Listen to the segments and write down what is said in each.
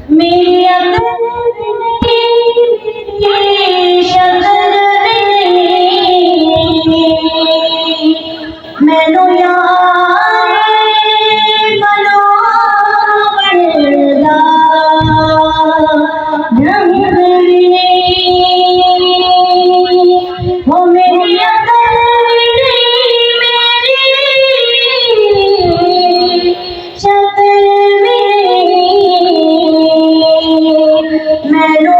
मेरी अकल ये शक्ल मैनू यार मनोवरदा ढंग हो मेरी अकल मेरी शक्ल मैनू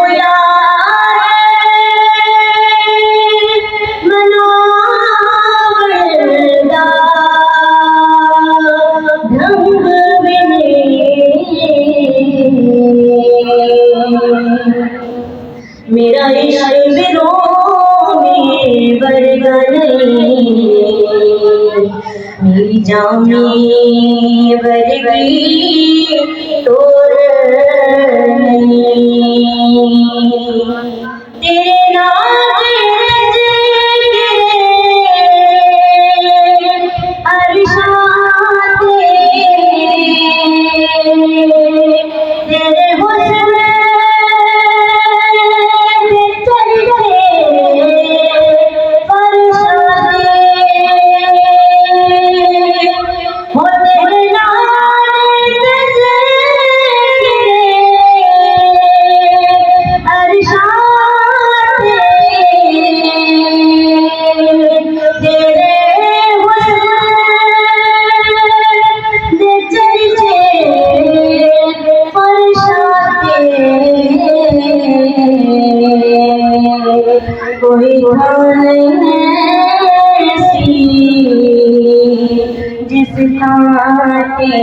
मेरा इश्क बिरोने वर्गा नहीं, मेरी जामी वर्गी तोर नहीं। तेरे नाम तेरे हुस्न कोई नहीं ऐसी जिस खाते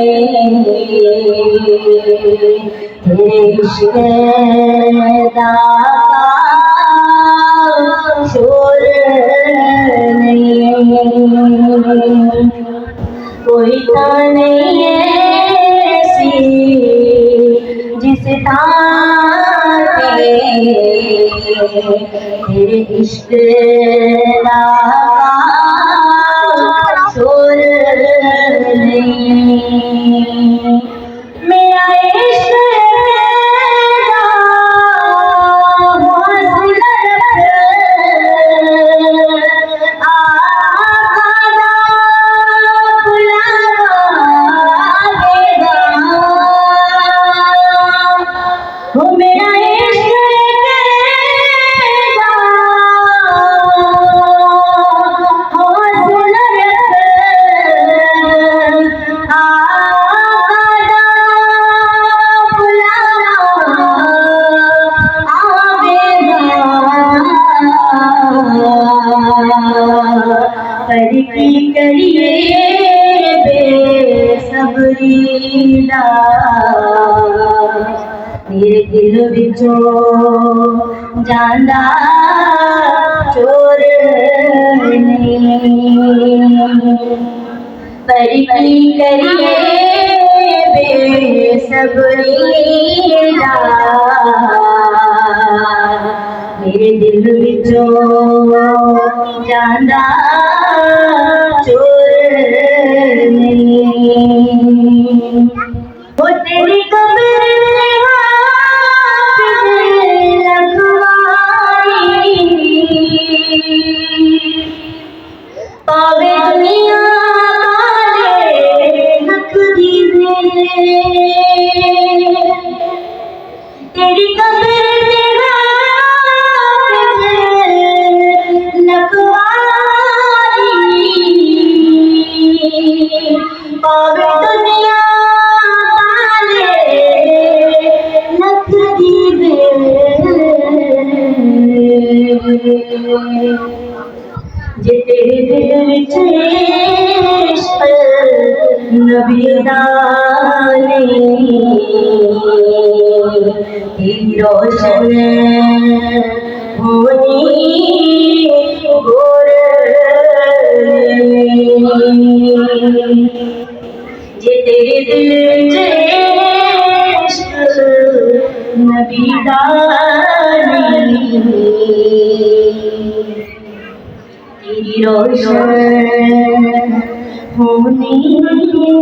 तेरे इश्क दा शोर नहीं। कोई नहीं ऐसी जिस तेरे इश्क दा शोर नहीं। मेरा इश्क करकी करिए बेसबरीदा मेरे दिल विचों जांदा चोर नहीं। करकी करिए बेसबरीदा मेरे दिल विचों जांदा चोर नहीं। वो तेरी कब्र लखवाई पावे दुनिया वाले हक दीजे तेरी कब्र पावे दुनिया वाले लख दीवे जे तेरे दिल विच इश्क नबी दा तेरी रोशन होनी गोर जे तेरे दिल नबी दा तेरी रोशन होने को